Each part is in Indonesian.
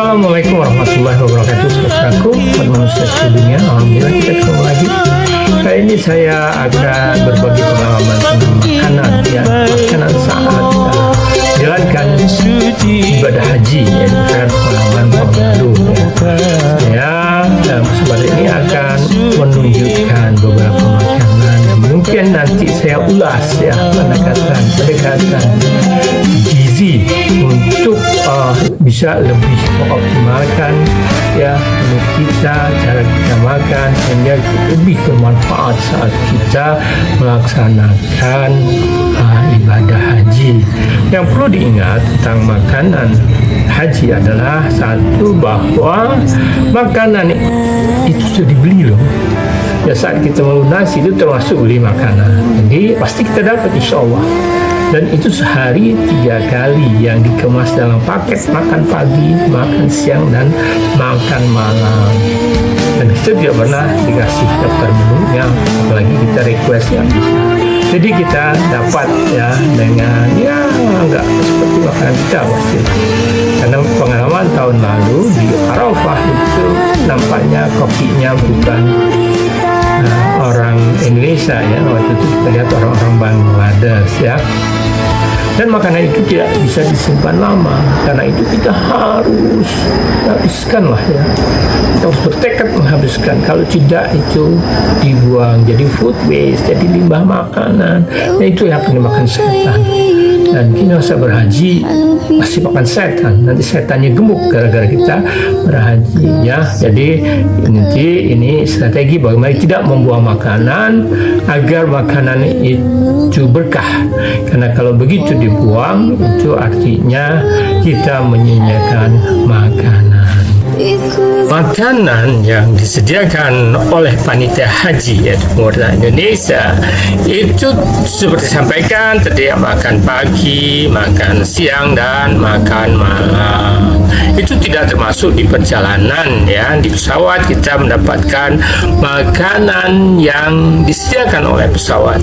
Assalamualaikum warahmatullahi wabarakatuh. Saudaraku, umat manusia seluruh dunia, alhamdulillah kita ketemu lagi. Kali ini saya akan berbagi pengalaman tentang makanan, ya, makanan saat jalankan ibadah haji, ya, bukan pengalaman tahun lalu. Ya, dalam kesempatan ini akan menunjukkan beberapa makanan yang mungkin nanti saya ulas, ya, pendekatan gizi untuk bisa lebih mengoptimalkan, ya, menu kita, cara kita makan sehingga lebih bermanfaat saat kita melaksanakan ibadah haji. Yang perlu diingat tentang makanan haji adalah satu, bahwa makanan itu sudah dibeli loh. Ya, saat kita melunasi itu termasuk beli makanan, jadi pasti kita dapat insya Allah. Dan itu sehari 3 kali yang dikemas dalam paket, makan pagi, makan siang, dan makan malam. Dan kita tidak pernah dikasih daftar menunya, apalagi kita request yang bisa. Jadi kita dapat, ya, dengan, ya, enggak seperti makanan kita pasti. Karena pengalaman tahun lalu di Arafah itu nampaknya kokinya bukan orang Indonesia, ya, waktu itu kita lihat orang-orang Bangladesh, ya. Dan makanan itu tidak bisa disimpan lama, karena itu kita harus habiskan lah, ya. Kita harus bertekad menghabiskan. Kalau tidak itu dibuang jadi food waste, jadi limbah makanan. Nah, itu yang akan dimakan setan. Dan kita masa berhaji pasti makan setan. Nanti setannya gemuk gara-gara kita berhaji, ya. Jadi nanti ini strategi bagaimana tidak membuang makanan agar makanan itu berkah. Karena kalau begitu dibuang, itu artinya kita menyia-nyiakan makanan. Makanan yang disediakan oleh panitia haji, yaitu pemerintah Indonesia, itu seperti disampaikan tadi, makan pagi, makan siang, dan makan malam. Itu tidak termasuk di perjalanan, ya. Di pesawat kita mendapatkan makanan yang disediakan oleh pesawat.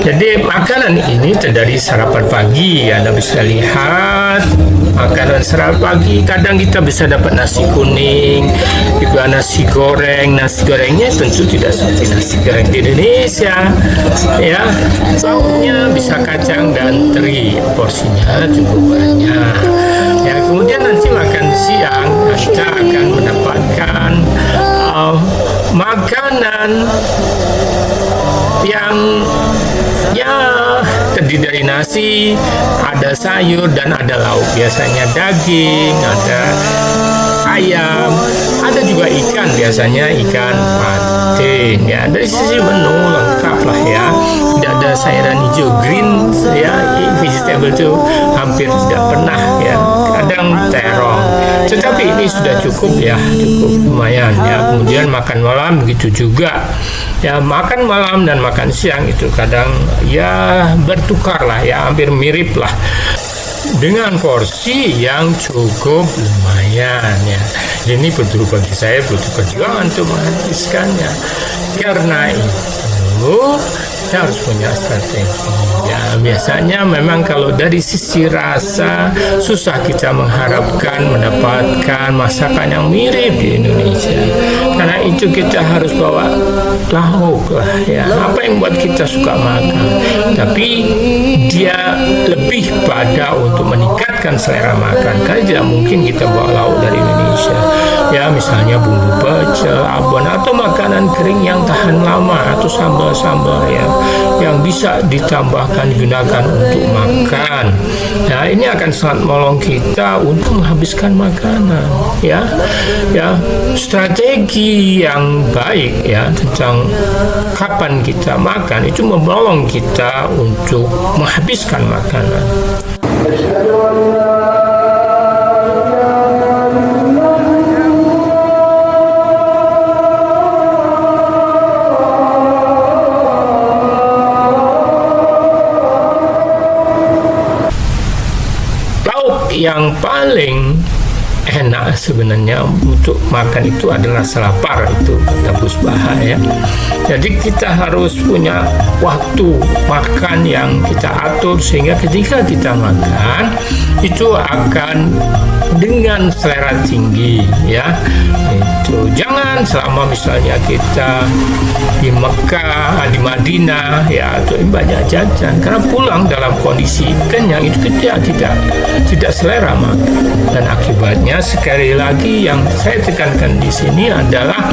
Jadi makanan ini terdiri sarapan pagi, Anda bisa lihat makanan sarapan pagi. Kadang kita bisa dapat nasi kuning, juga nasi goreng. Nasi gorengnya tentu tidak seperti nasi goreng di Indonesia, ya. Lauknya bisa kacang dan teri, porsinya cukup banyak. Ya, kemudian nanti makan siang kita akan mendapatkan makanan yang, ya, terdiri dari nasi, ada sayur, dan ada lauk. Biasanya daging, ada ayam, ada juga ikan, biasanya ikan patin, ya. Dari sisi menu lengkap lah, ya. Tidak ada sayuran hijau, green, ya, vegetable itu hampir tidak pernah, ya. Kadang terong, tetapi ini sudah cukup, ya, cukup lumayan, ya. Kemudian makan malam begitu juga, ya. Makan malam dan makan siang itu kadang, ya, bertukar lah, ya, hampir mirip lah, dengan porsi yang cukup lumayan, ya. Ini betul bagi saya butuh perjuangan untuk menghabiskannya. Karena itu kita harus punya strategi, ya. Biasanya memang kalau dari sisi rasa susah kita mengharapkan mendapatkan masakan yang mirip di Indonesia. Karena itu kita harus bawa lauk lah, ya, apa yang buat kita suka makan. Tapi dia lebih pada untuk meningkatkan selera makan. Karena tidak mungkin kita bawa lauk dari Indonesia, ya, misalnya bumbu pecel, abon, atau makanan kering yang tahan lama, atau sambal-sambal, ya, yang bisa ditambahkan, digunakan untuk makan. Nah, ini akan sangat menolong kita untuk menghabiskan makanan, ya. Ya, strategi yang baik, ya, tentang kapan kita makan itu menolong kita untuk menghabiskan makanan. Yang paling enak sebenarnya untuk makan itu adalah selapar, itu kata Pusbaha, ya. Jadi kita harus punya waktu makan yang kita atur sehingga ketika kita makan itu akan dengan selera tinggi ya. Itu jangan selama misalnya kita di Mekah, di Madinah ya, itu banyak jajan, karena pulang dalam kondisi kenyang itu kita tidak selera makan. Dan akibatnya sekali lagi yang saya tekankan di sini adalah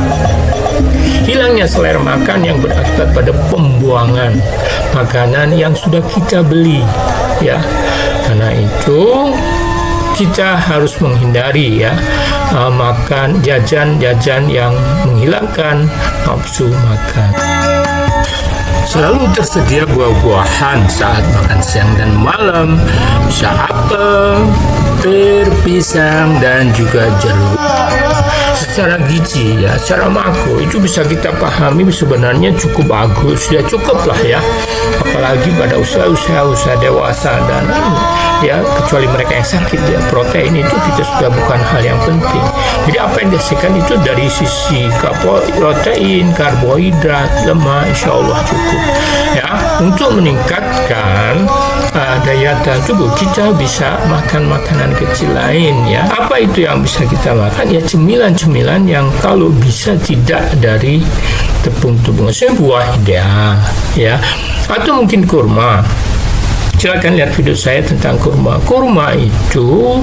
hilangnya selera makan yang berakibat pada pembuangan makanan yang sudah kita beli ya. Karena itu kita harus menghindari ya makan jajan-jajan yang menghilangkan nafsu makan. Selalu tersedia buah-buahan saat makan siang dan malam, bisa apel, pir, pisang, dan juga jeruk. Secara gizi ya, secara makro itu bisa kita pahami sebenarnya cukup bagus, ya cukup lah ya. Apalagi pada usia dewasa dan ya, kecuali mereka yang sakit ya, protein itu kita sudah bukan hal yang penting. Jadi apa yang dihasilkan itu dari sisi protein, karbohidrat, lemak, insya Allah cukup ya. Untuk meningkatkan daya tahan tubuh, kita bisa makan makanan kecil lain ya. Apa itu yang bisa kita makan? Ya cemilan-cemilan yang kalau bisa tidak dari tepung-tepung. Buah ideal ya, atau mungkin kurma. Silakan lihat video saya tentang kurma. Kurma itu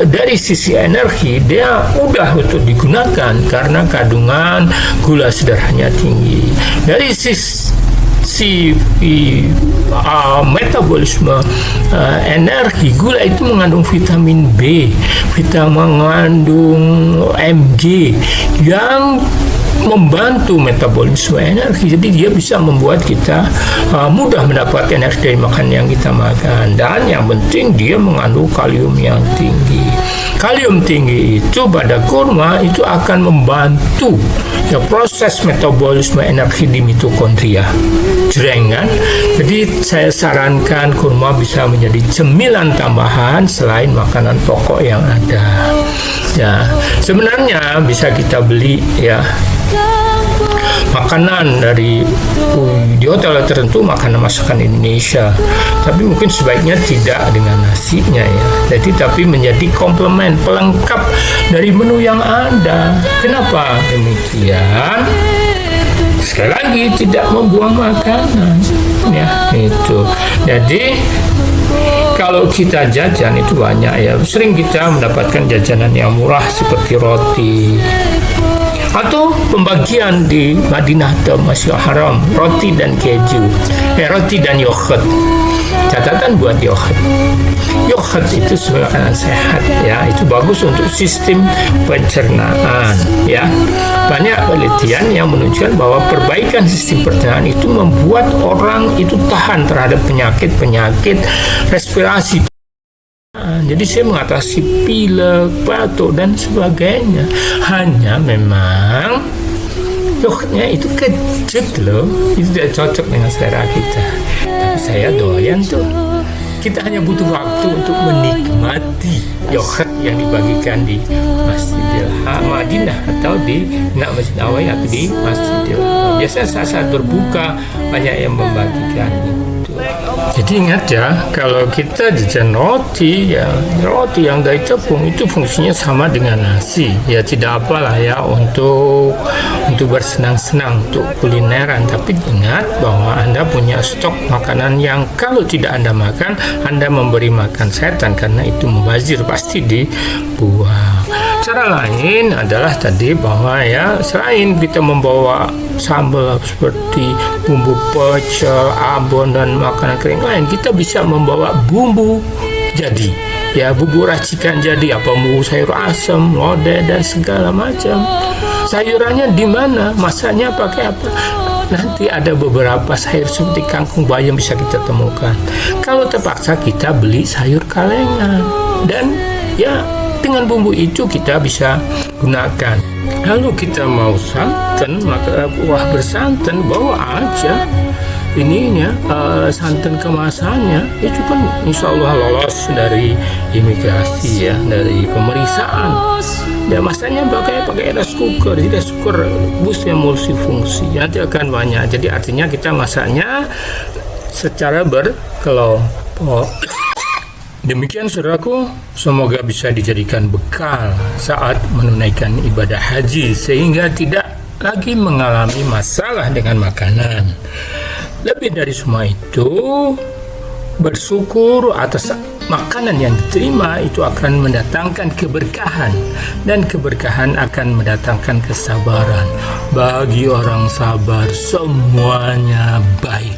dari sisi energi dia mudah untuk digunakan karena kandungan gula sedaranya tinggi. Dari sisi metabolisme energi, gula itu mengandung vitamin B, mengandung Mg yang membantu metabolisme energi. Jadi dia bisa membuat kita mudah mendapat energi dari makan yang kita makan. Dan yang penting dia mengandung kalium yang tinggi. Kalium tinggi itu pada kurma itu akan membantu ya proses metabolisme energi di mitokondria. Jreng kan? Jadi saya sarankan kurma bisa menjadi cemilan tambahan selain makanan pokok yang ada. Ya, sebenarnya bisa kita beli ya makanan dari di hotel tertentu, makanan masakan Indonesia, tapi mungkin sebaiknya tidak dengan nasinya ya. Jadi tapi menjadi komplement, pelengkap dari menu yang ada. Kenapa demikian? Sekali lagi tidak membuang makanan ya itu. Jadi kalau kita jajan itu banyak ya, sering kita mendapatkan jajanan yang murah seperti roti, atau pembagian di Madinah atau Masjidil Haram, roti dan keju, roti dan yogurt. Catatan buat yogurt itu sebagai makanan sehat ya, itu bagus untuk sistem pencernaan ya. Banyak penelitian yang menunjukkan bahwa perbaikan sistem pencernaan itu membuat orang itu tahan terhadap penyakit respirasi. Jadi saya mengatasi pilek, batuk dan sebagainya. Hanya memang yogurtnya itu kecut loh, itu tidak cocok dengan selera kita. Tapi saya doyan tuh. Kita hanya butuh waktu untuk menikmati yogurt yang dibagikan di Masjidil Madinah atau di Masjid Nawawi atau di Masjidil Haram. Biasanya saat berbuka banyak yang membagikan itu. Jadi ingat ya, kalau kita jajan roti ya, roti yang dari tepung itu fungsinya sama dengan nasi ya, tidak apalah ya untuk bersenang-senang, untuk kulineran. Tapi ingat bahwa Anda punya stok makanan yang kalau tidak Anda makan, Anda memberi makan setan, karena itu mubazir, pasti dibuang. Cara lain adalah tadi bahwa ya, selain kita membawa sambal seperti bumbu pecel, abon dan makanan kering lain, kita bisa membawa bumbu jadi ya, bumbu racikan jadi, apa bumbu sayur asam, lodeh dan segala macam. Sayurannya di mana, masaknya pakai apa? Nanti ada beberapa sayur seperti kangkung bayam bisa kita temukan. Kalau terpaksa kita beli sayur kalengan, dan ya dengan bumbu itu kita bisa gunakan. Lalu kita mau santan, maka kuah bersantan bawa aja ininya, santan kemasannya itu kan insya Allah lolos dari imigrasi ya, dari pemeriksaan. Dan masanya pakai rice cooker. Jadi rice cooker busnya multifungsi, nanti akan banyak. Jadi artinya kita masaknya secara berkelompok. Demikian saudaraku, semoga bisa dijadikan bekal saat menunaikan ibadah haji sehingga tidak lagi mengalami masalah dengan makanan. Lebih dari semua itu, bersyukur atas makanan yang diterima itu akan mendatangkan keberkahan, dan keberkahan akan mendatangkan kesabaran. Bagi orang sabar semuanya baik.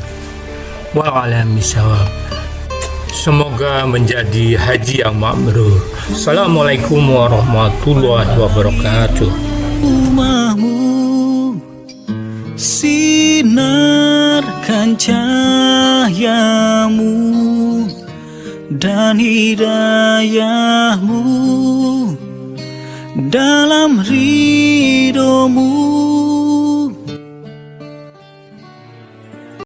Wa'alam bishawab. Semoga menjadi haji yang makbrur. Assalamualaikum warahmatullahi wabarakatuh. Rumahmu sinarkan cahayamu dan hidayahmu dalam ridhomu.